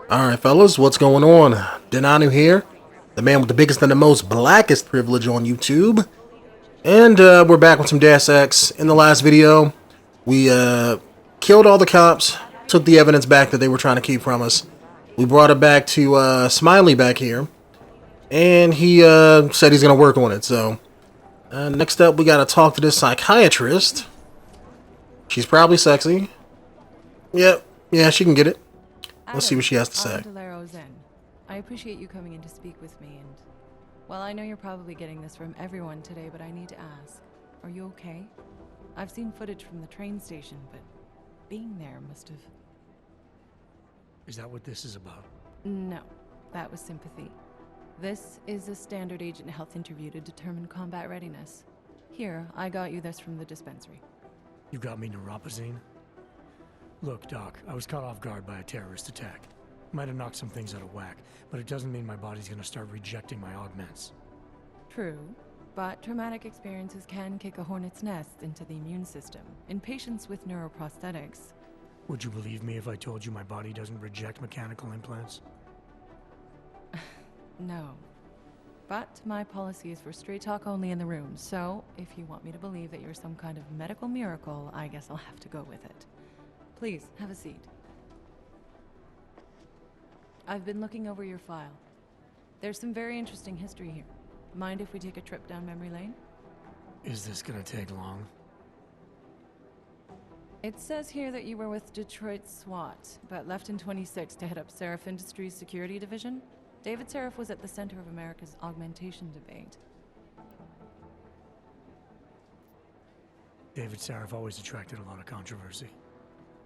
Alright, fellas, what's going on? Denonu here, the man with the biggest and the most blackest privilege on YouTube. And we're back with some Deus Ex. In the last video, we killed all the cops, took the evidence back that they were trying to keep from us. We brought it back to Smiley back here, and he said he's going to work on it. So, next up, we got to talk to this psychiatrist. She's probably sexy. Yep, yeah, she can get it. Let's see what she has to say. I appreciate you coming in to speak with me, and well, I know you're probably getting this from everyone today, but I need to ask, are you okay? I've seen footage from the train station, but being there must have... Is that what this is about? No, that was sympathy. This is a standard agent health interview to determine combat readiness. Here, I got you this from the dispensary. You got me neuropozyne? Look, Doc, I was caught off guard by a terrorist attack. Might have knocked some things out of whack, but it doesn't mean my body's gonna start rejecting my augments. True, but traumatic experiences can kick a hornet's nest into the immune system. In patients with neuroprosthetics... Would you believe me if I told you my body doesn't reject mechanical implants? No. But my policy is for straight talk only in the room, so if you want me to believe that you're some kind of medical miracle, I guess I'll have to go with it. Please, have a seat. I've been looking over your file. There's some very interesting history here. Mind if we take a trip down memory lane? Is this gonna take long? It says here that you were with Detroit SWAT, but left in 26 to head up Seraph Industries' security division. David Seraph was at the center of America's augmentation debate. David Seraph always attracted a lot of controversy.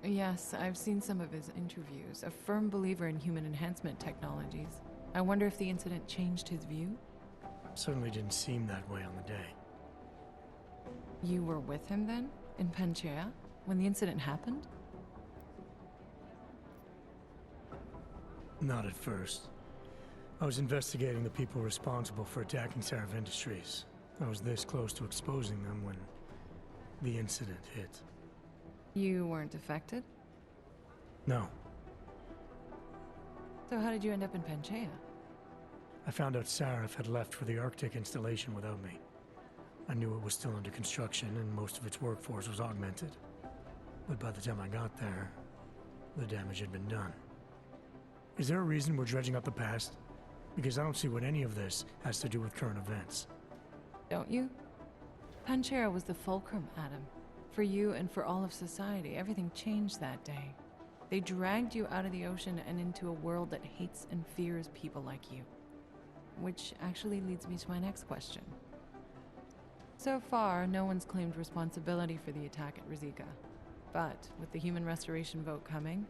Yes, I've seen some of his interviews. A firm believer in human enhancement technologies. I wonder if the incident changed his view? Certainly didn't seem that way on the day. You were with him then? In Panchea? When the incident happened? Not at first. I was investigating the people responsible for attacking Seraph Industries. I was this close to exposing them when the incident hit. You weren't affected? No. So how did you end up in Panchea? I found out Seraph had left for the Arctic installation without me. I knew it was still under construction and most of its workforce was augmented. But by the time I got there, the damage had been done. Is there a reason we're dredging up the past? Because I don't see what any of this has to do with current events. Don't you? Panchea was the fulcrum, Adam. For you and for all of society, everything changed that day. They dragged you out of the ocean and into a world that hates and fears people like you. Which actually leads me to my next question. So far, no one's claimed responsibility for the attack at 𝐥𝐤𝐤𝐸. But with the human restoration vote coming,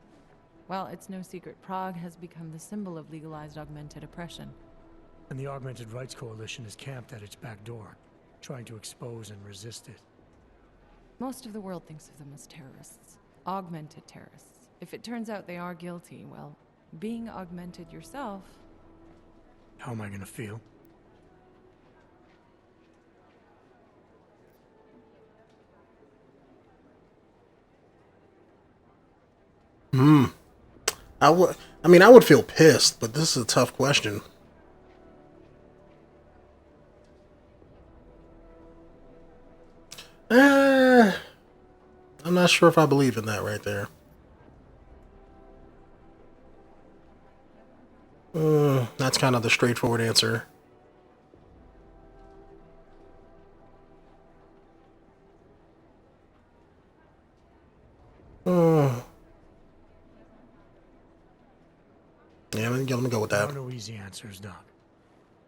well, it's no secret Prague has become the symbol of legalized augmented oppression. And the Augmented Rights Coalition is camped at its back door, trying to expose and resist it. Most of the world thinks of them as terrorists. Augmented terrorists. If it turns out they are guilty, well, being augmented yourself... How am I gonna feel? I would feel pissed, but this is a tough question. I'm not sure if I believe in that right there. That's kind of the straightforward answer. Yeah, let me go with There that. are no easy answers, Doc.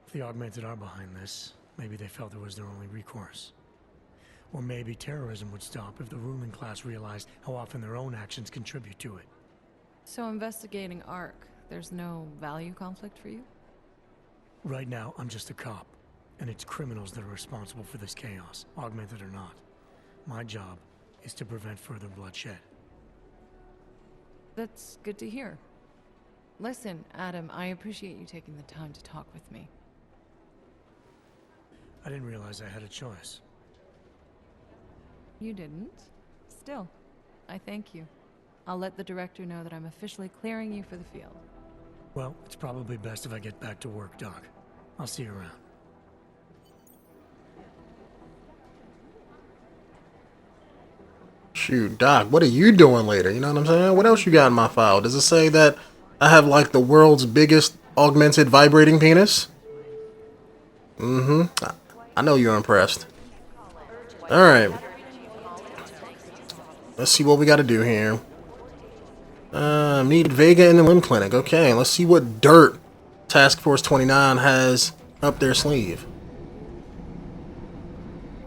If the Augmented are behind this, maybe they felt it was their only recourse. Or maybe terrorism would stop if the ruling class realized how often their own actions contribute to it. So investigating ARC, there's no value conflict for you? Right now, I'm just a cop, and it's criminals that are responsible for this chaos, augmented or not. My job is to prevent further bloodshed. That's good to hear. Listen, Adam, I appreciate you taking the time to talk with me. I didn't realize I had a choice. You didn't? Still, I thank you. I'll let the director know that I'm officially clearing you for the field. Well, it's probably best if I get back to work, Doc. I'll see you around. Shoot, Doc, what are you doing later? You know what I'm saying? What else you got in my file? Does it say that I have like the world's biggest augmented vibrating penis? Mm-hmm. I know you're impressed. Alright. Let's see what we gotta do here. Meet Vega in the limb clinic. Okay, let's see what dirt Task Force 29 has up their sleeve.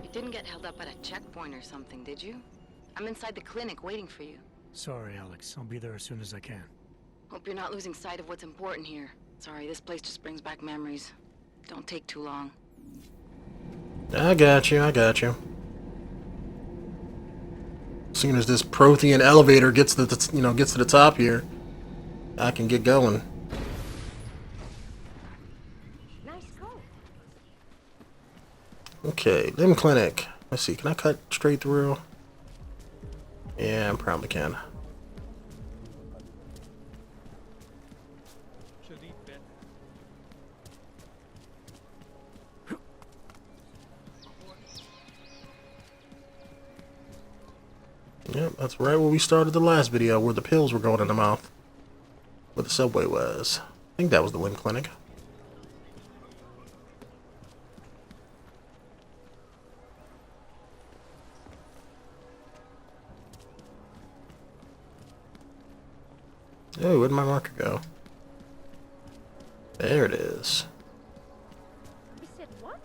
You didn't get held up at a checkpoint or something, did you? I'm inside the clinic waiting for you. Sorry, Alex. I'll be there as soon as I can. Hope you're not losing sight of what's important here. Sorry, this place just brings back memories. Don't take too long. I got you, I got you. As soon as this Prothean elevator gets to the, gets to the top here, I can get going. Okay, limb clinic. Let's see, can I cut straight through? Yeah, I probably can. Yep, that's right where we started the last video, where the pills were going in the mouth. Where the subway was. I think that was the limb clinic. Oh, where'd my marker go? There it is. You said what?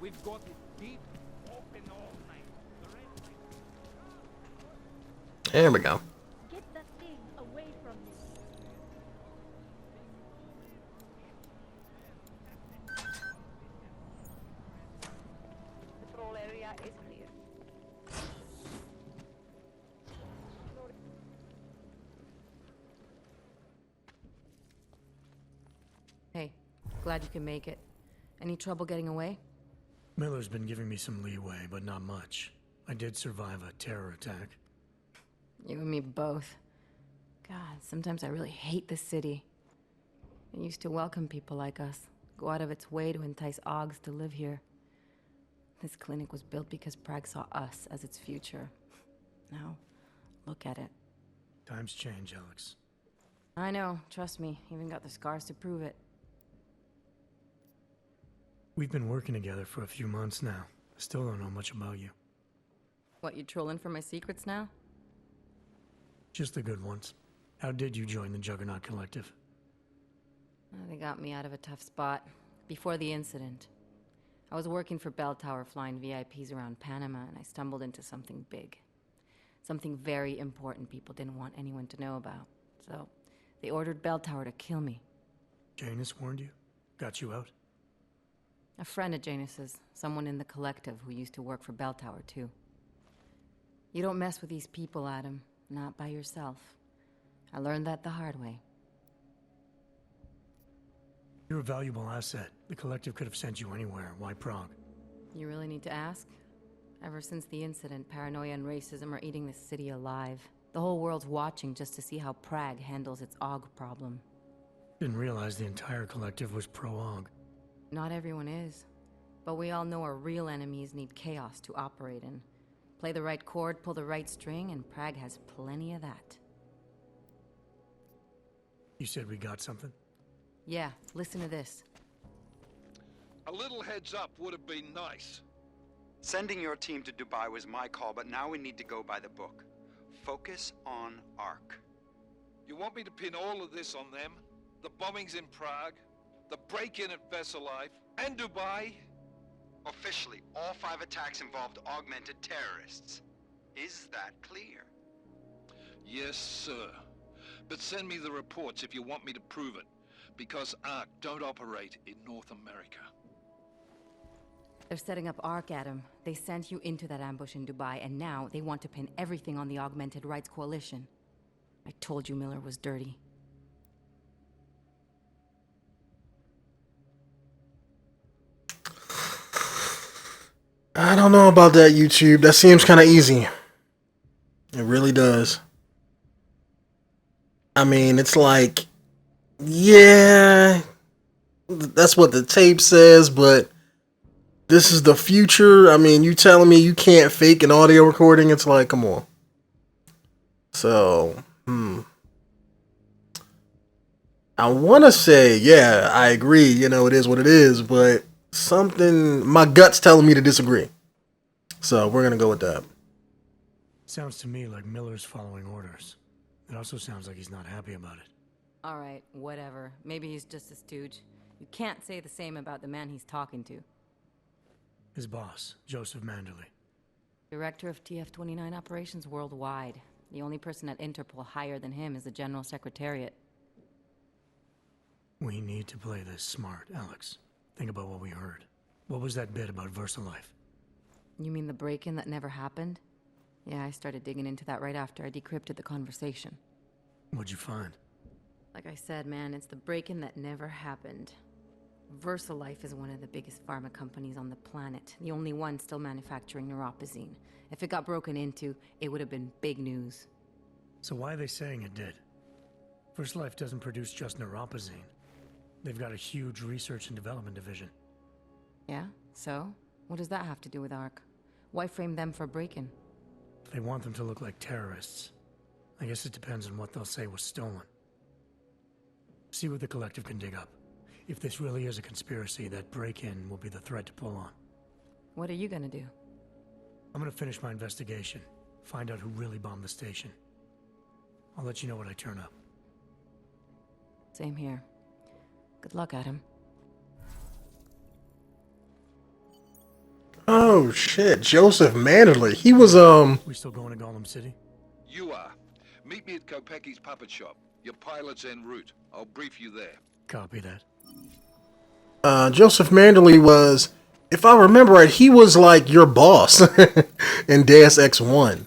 We've got it deep, open all night. There we go. Get that thing away from me. Patrol area is clear. Hey, glad you can make it. Any trouble getting away? Miller's been giving me some leeway, but not much. I did survive a terror attack. You and me both. God, sometimes I really hate this city. It used to welcome people like us, go out of its way to entice 𝐥𝐤𝐤s to live here. This clinic was built because Prague saw us as its future. Now, look at it. Times change, Alex. I know, trust me, even got the scars to prove it. We've been working together for a few months now. I still don't know much about you. What, you trolling for my secrets now? Just the good ones. How did you join the Juggernaut Collective? They got me out of a tough spot. Before the incident, I was working for Bell Tower flying VIPs around Panama, and I stumbled into something big. Something very important people didn't want anyone to know about. So, they ordered Bell Tower to kill me. Janus warned you? Got you out? A friend of Janus's, someone in the collective who used to work for Bell Tower too. You don't mess with these people, Adam. Not by yourself. I learned that the hard way. You're a valuable asset. The collective could have sent you anywhere. Why Prague? You really need to ask? Ever since the incident, paranoia and racism are eating this city alive. The whole world's watching just to see how Prague handles its 𝐥𝐤 problem. Didn't realize the entire collective was pro-𝐥𝐤. Not everyone is. But we all know our real enemies need chaos to operate in. Play the right chord, pull the right string, and Prague has plenty of that. You said we got something? Yeah, listen to this. A little heads up would have been nice. Sending your team to Dubai was my call, but now we need to go by the book. Focus on ARC. You want me to pin all of this on them? The bombings in Prague, the break-in at Vessel Life, and Dubai? Officially, all 5 attacks involved augmented terrorists. Is that clear? Yes, sir. But send me the reports if you want me to prove it, because ARC don't operate in North America. They're setting up ARC, Adam. They sent you into that ambush in Dubai, and now they want to pin everything on the Augmented Rights Coalition. I told you Miller was dirty. I don't know about that, YouTube. That seems kind of easy. It really does. I mean, it's like, yeah, that's what the tape says, but this is the future. I mean, you telling me you can't fake an audio recording? It's like, come on. So, I want to say, yeah, I agree. You know, it is what it is, but something, my gut's telling me to disagree. So we're going to go with that. Sounds to me like Miller's following orders. It also sounds like he's not happy about it. All right, whatever. Maybe he's just a stooge. You can't say the same about the man he's talking to. His boss, Joseph Manderley. Director of TF-29 operations worldwide. The only person at Interpol higher than him is the General Secretariat. We need to play this smart, Alex. Think about what we heard. What was that bit about VersaLife? You mean the break-in that never happened? Yeah, I started digging into that right after I decrypted the conversation. What'd you find? Like I said, man, it's the break-in that never happened. VersaLife is one of the biggest pharma companies on the planet, the only one still manufacturing neuropozyne. If it got broken into, it would have been big news. So why are they saying it did? VersaLife doesn't produce just neuropozyne. They've got a huge research and development division. Yeah? So? What does that have to do with ARC? Why frame them for break-in? They want them to look like terrorists. I guess it depends on what they'll say was stolen. See what the collective can dig up. If this really is a conspiracy, that break-in will be the thread to pull on. What are you gonna do? I'm gonna finish my investigation, find out who really bombed the station. I'll let you know when I turn up. Same here. Good luck, Adam. Oh shit, Joseph Manderley. He was We still going to Gollum City? You are. Meet me at Kopecki's puppet shop. Your pilot's en route. I'll brief you there. Copy that. Joseph Manderley was, if I remember right, he was like your boss in Deus Ex 1.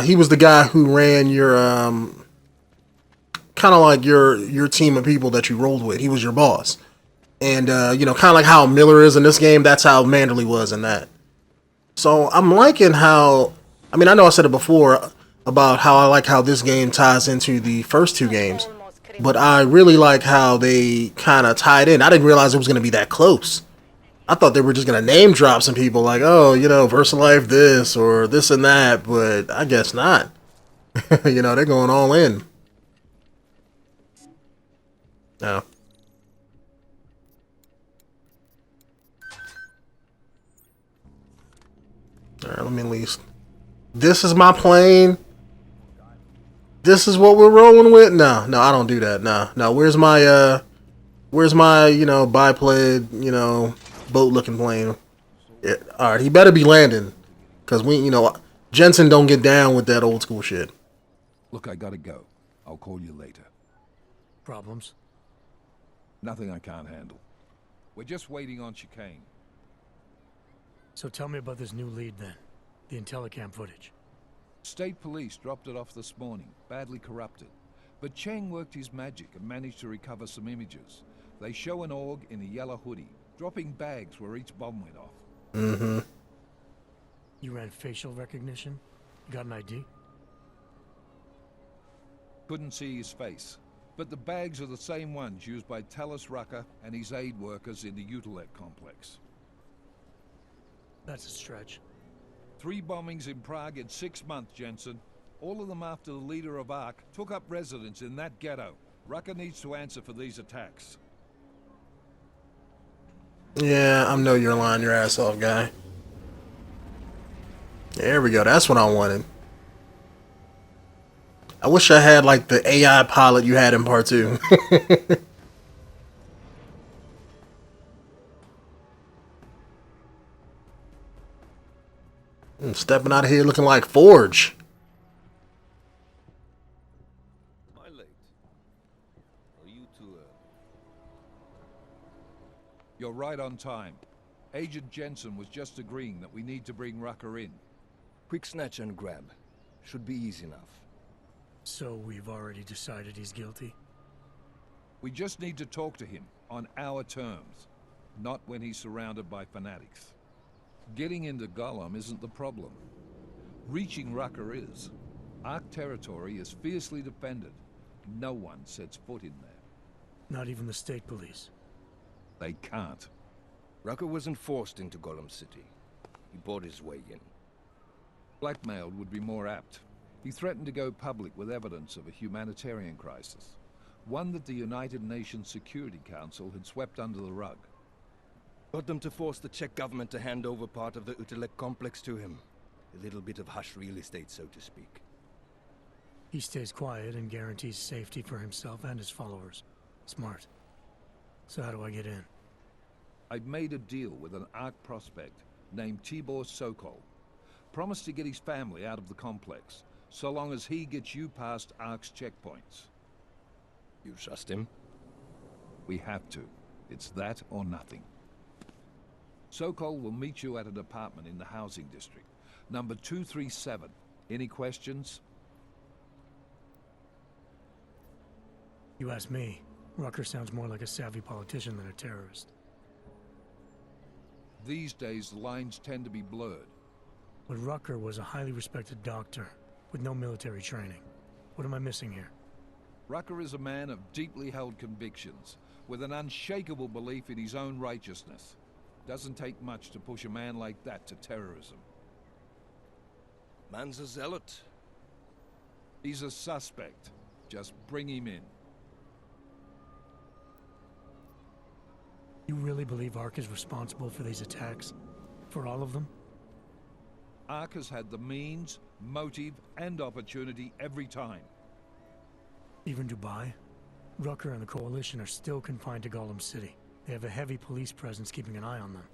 He was the guy who ran your kind of like your team of people that you rolled with. He was your boss. And you know, kind of like how Miller is in this game, that's how Manderley was in that. So I'm liking how, I mean, I know I said it before about how I like how this game ties into the first two games, but I really like how they kind of tied in. I didn't realize it was going to be that close. I thought they were just going to name drop some people like, oh, you know, VersaLife this or this and that, but I guess not. You know, they're going all in. No. Alright, let me at least. This is my plane. This is what we're rolling with? No, I don't do that. No. Where's my, you know, biped, you know, boat looking plane? Yeah. Alright, he better be landing. Because we, you know, Jensen don't get down with that old school shit. Look, I gotta go. I'll call you later. Problems? Nothing I can't handle. We're just waiting on chicane. So tell me about this new lead then. The Intellicam footage. State police dropped it off this morning, badly corrupted. But Cheng worked his magic and managed to recover some images. They show an org in a yellow hoodie, dropping bags where each bomb went off. Mm-hmm. You ran facial recognition? You got an ID? Couldn't see his face. But the bags are the same ones used by Talos Rucker and his aid workers in the 𝐥𝐢𝐤𝐞 complex. That's a stretch. 3 bombings in Prague in 6 months, Jensen. All of them after the leader of ARC took up residence in that ghetto. Rucker needs to answer for these attacks. Yeah, I know you're lying your ass off, guy. There we go. That's what I wanted. I wish I had like the AI pilot you had in part 2. I'm stepping out of here looking like Forge. Am I late? Are you too early? You're right on time. Agent Jensen was just agreeing that we need to bring Rucker in. Quick snatch and grab. Should be easy enough. So we've already decided he's guilty? We just need to talk to him on our terms, not when he's surrounded by fanatics. Getting into Gollum isn't the problem. Reaching Rucker is. Ark territory is fiercely defended. No one sets foot in there. Not even the state police. They can't. Rucker wasn't forced into Golem City. He bought his way in. Blackmailed would be more apt. He threatened to go public with evidence of a humanitarian crisis. One that the United Nations Security Council had swept under the rug. Got them to force the Czech government to hand over part of the 𝐤𝐤𝐤𝐿 complex to him. A little bit of hush real estate, so to speak. He stays quiet and guarantees safety for himself and his followers. Smart. So how do I get in? I'd made a deal with an Ark prospect named 𝐃𝐨𝐧'𝐭. Promised to get his family out of the complex, so long as he gets you past Ark's checkpoints. You trust him? We have to. It's that or nothing. 𝐾𝐨 will meet you at an apartment in the housing district. Number 237. Any questions? You ask me. Rucker sounds more like a savvy politician than a terrorist. These days, the lines tend to be blurred. But Rucker was a highly respected doctor, with no military training. What am I missing here? Rucker is a man of deeply held convictions, with an unshakable belief in his own righteousness. Doesn't take much to push a man like that to terrorism. Man's a zealot. He's a suspect. Just bring him in. You really believe Ark is responsible for these attacks? For all of them? Ark has had the means, motive, and opportunity every time. Even Dubai? Rucker and the Coalition are still confined to Golem City. They have a heavy police presence keeping an eye on them.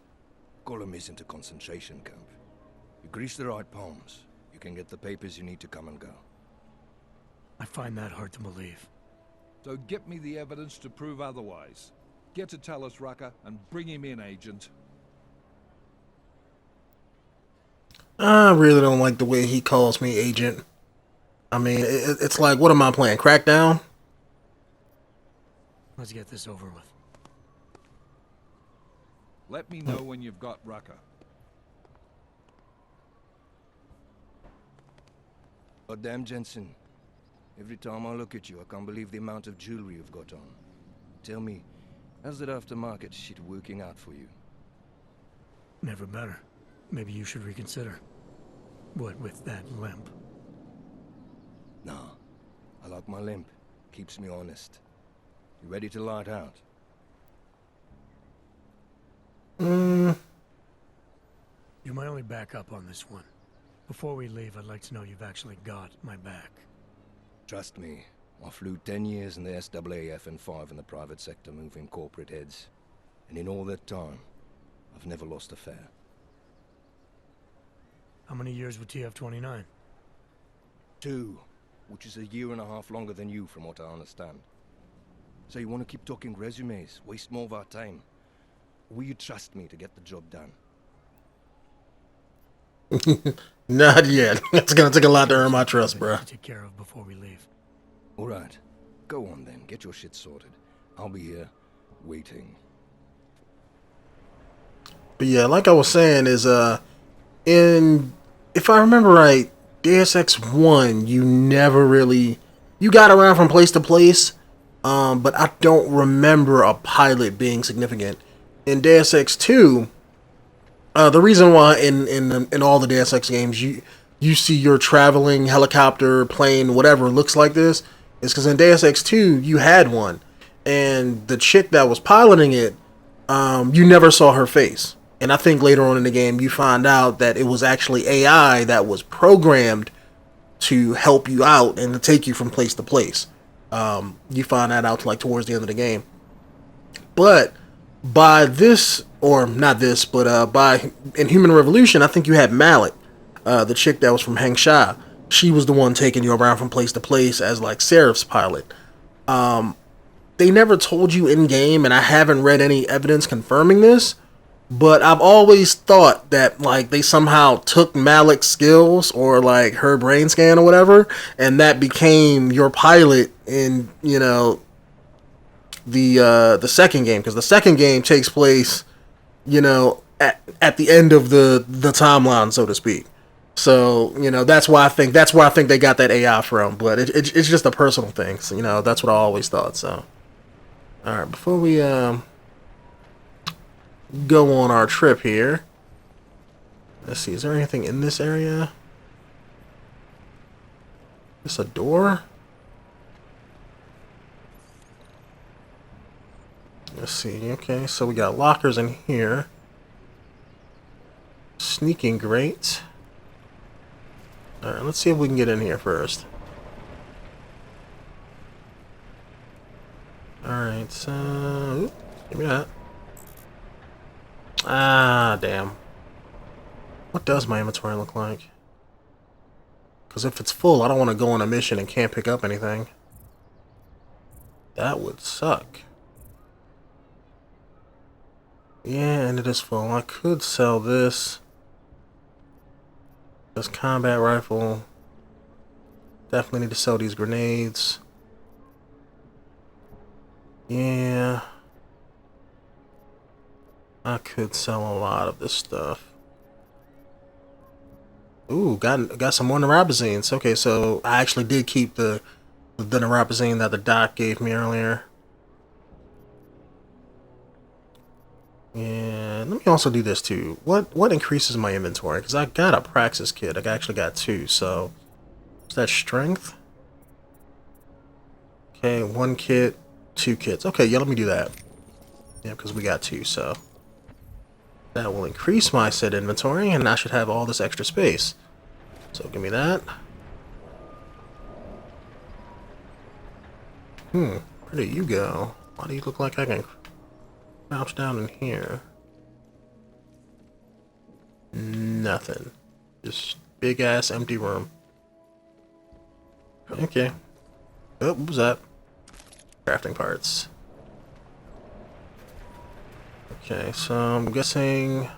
Golem isn't a concentration camp. You grease the right palms, you can get the papers you need to come and go. I find that hard to believe. So get me the evidence to prove otherwise. Get to tell us, Rucker, and bring him in, Agent. I really don't like the way he calls me Agent. I mean, it's like, what am I playing? Crackdown? Let's get this over with. Let me know when you've got Rucker. God damn, Jensen. Every time I look at you, I can't believe the amount of jewelry you've got on. Tell me, how's that aftermarket shit working out for you? Never better. Maybe you should reconsider. What with that limp? Nah, I like my limp. Keeps me honest. You ready to light out? You're my only backup on this one. Before we leave, I'd like to know you've actually got my back. Trust me, I flew 10 years in the SAAF and 5 in the private sector moving corporate heads. And in all that time, I've never lost a fare. How many years with TF-29? 2, which is a year and a half longer than you from what I understand. So you want to keep talking resumes, waste more of our time? Or will you trust me to get the job done? Not yet. It's gonna take a lot to earn my trust, bro. Take care of before we leave. All right, go on then. Get your shit sorted. I'll be here, waiting. But yeah, like I was saying, is if I remember right, Deus Ex 1, you got around from place to place, but I don't remember a pilot being significant. In Deus Ex 2, the reason why in all the Deus Ex games you see your traveling helicopter, plane, whatever looks like this is because in Deus Ex 2 you had one, and the chick that was piloting it, you never saw her face. And I think later on in the game you find out that it was actually AI that was programmed to help you out and to take you from place to place. You find that out like towards the end of the game. But by this, or not this, but by in Human Revolution, I think you had Malik, the chick that was from Hengsha. She was the one taking you around from place to place as like Seraph's pilot. They never told you in game, and I haven't read any evidence confirming this, but I've always thought that like they somehow took Malik's skills or like her brain scan or whatever, and that became your pilot in, you know, the second game, because the second game takes place, you know, at the end of the timeline, so to speak. So, you know, that's why I think they got that AI from. But it's just a personal thing. So, you know, that's what I always thought. So, all right, before we go on our trip here, let's see. Is there anything in this area? Is this a door? Let's see. Okay, so we got lockers in here. Sneaking grate. Alright, let's see if we can get in here first. Alright, so... give me that. Ah, damn. What does my inventory look like? Because if it's full, I don't want to go on a mission and can't pick up anything. That would suck. Yeah, and it is full. I could sell this. This combat rifle. Definitely need to sell these grenades. Yeah. I could sell a lot of this stuff. Ooh, got some more Neurabazines. Okay, so I actually did keep the Neurabazine that the doc gave me earlier. And let me also do this too. What increases my inventory? Because I got a Praxis kit. I actually got 2. So is that strength? Okay, 1 kit, 2 kits. Okay, yeah, let me do that. Yeah, because we got 2. So that will increase my said inventory, and I should have all this extra space. So give me that. Where do you go? Why do you look like I can crouch down in here? Nothing. Just big ass empty room. Okay. Oh, what was that? Crafting parts. Okay, so I'm guessing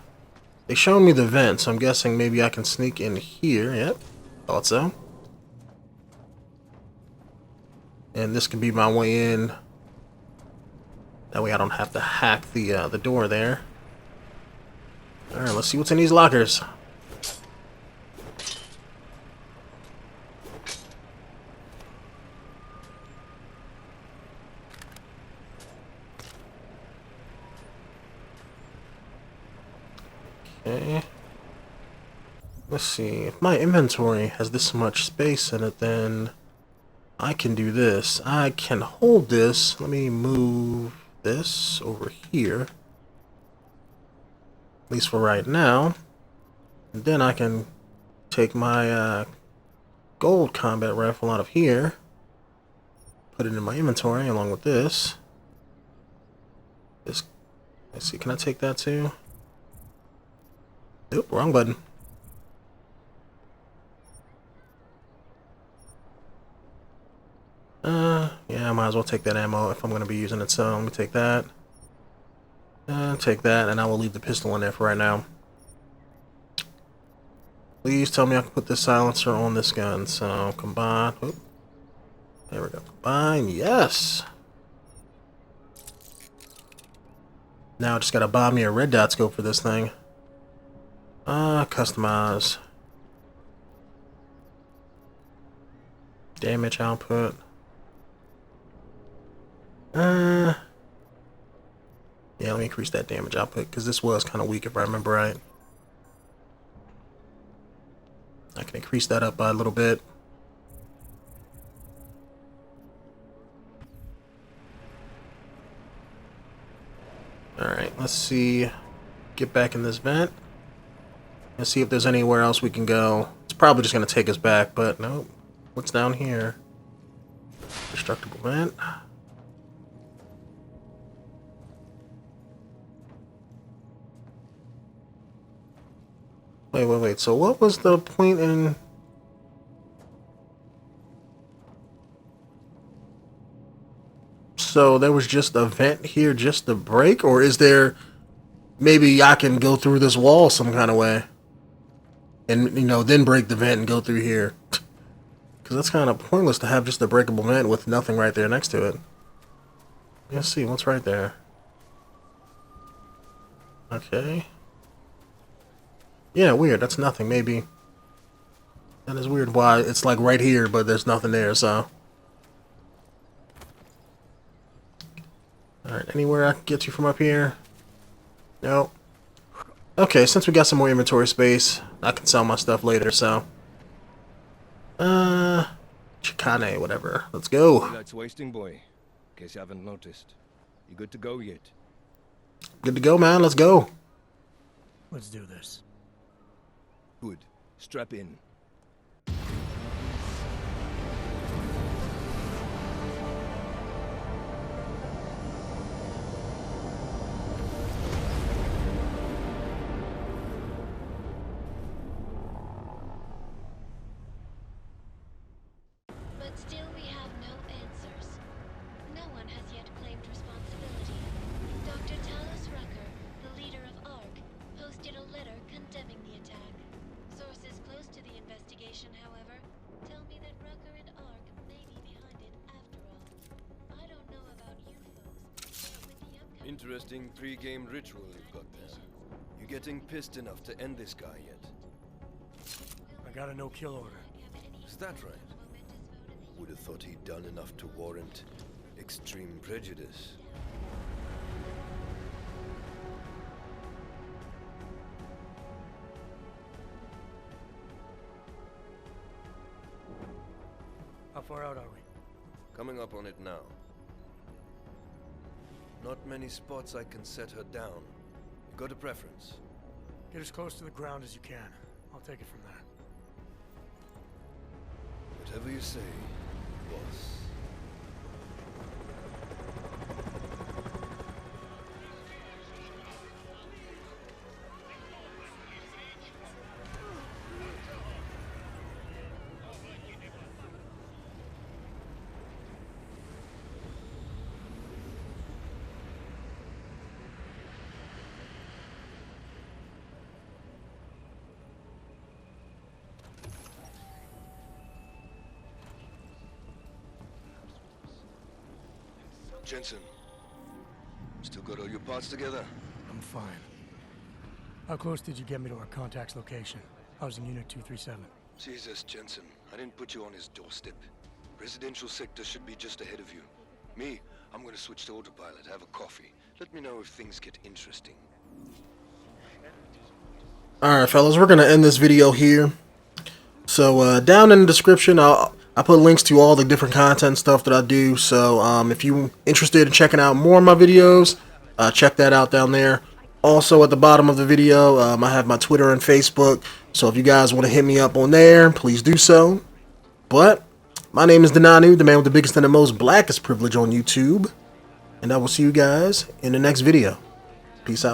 they showed me the vent, so I'm guessing maybe I can sneak in here. Yep, thought so. And this could be my way in. That way I don't have to hack the door there. Alright, let's see what's in these lockers. Okay. Let's see. If my inventory has this much space in it, then I can do this. I can hold this. Let me move this over here. At least for right now. And then I can take my gold combat rifle out of here. Put it in my inventory along with this. Let's see, can I take that too? Nope, wrong button. Yeah, I might as well take that ammo if I'm going to be using it, so let me take that. Take that, and I will leave the pistol in there for right now. Please tell me I can put this silencer on this gun, so combine. Oop. There we go. Combine, yes! Now I just gotta buy me a red dot scope for this thing. Customize. Damage output. Yeah, let me increase that damage output, because this was kind of weak if I remember right. I can increase that up by a little bit. Alright, let's see. Get back in this vent. Let's see if there's anywhere else we can go. It's probably just going to take us back, but nope. What's down here? Destructible vent. Wait. So what was the point in... So there was just a vent here just to break? Or is there... Maybe I can go through this wall some kind of way? And, you know, then break the vent and go through here. Because that's kind of pointless to have just a breakable vent with nothing right there next to it. Let's see, what's right there? Okay. Yeah, weird. That's nothing. Maybe That is weird why it's like right here, but there's nothing there, so. Alright, anywhere I can get you from up here? No. Okay, since we got some more inventory space, I can sell my stuff later, so. 𝐥𝐢𝐤𝐞, whatever. Let's go. Daylight's wasting, boy. In case you haven't noticed. You good to go yet? Good to go, man. Let's go. Let's do this. Good. Strap in. But still we have no answers. No one has yet claimed responsibility. Dr. Talos Rucker, the leader of ARC, posted a letter condemning the attack. Sources close to the investigation, however, tell me that Rucker and ARC may be behind it after all. I don't know about you folks, but with the upcoming... Interesting pre-game ritual you've got there. You getting pissed enough to end this guy yet? I got a no-kill order. Is that right? Would have thought he'd done enough to warrant extreme prejudice. How far out are we? Coming up on it now. Not many spots I can set her down. You got a preference? Get as close to the ground as you can. I'll take it from there. Whatever you say, boss. Jensen, still got all your parts together? I'm fine. How close did you get me to our contact's location? I was in Unit 237. Jesus, Jensen, I didn't put you on his doorstep. Residential sector should be just ahead of you. Me, I'm gonna switch to autopilot, have a coffee. Let me know if things get interesting. Alright, fellas, we're going to end this video here. So, down in the description, I put links to all the different content stuff that I do. So, if you're interested in checking out more of my videos, check that out down there. Also, at the bottom of the video, I have my Twitter and Facebook. So, if you guys want to hit me up on there, please do so. But, my name is Denonu, the man with the biggest and the most blackest privilege on YouTube. And I will see you guys in the next video. Peace out.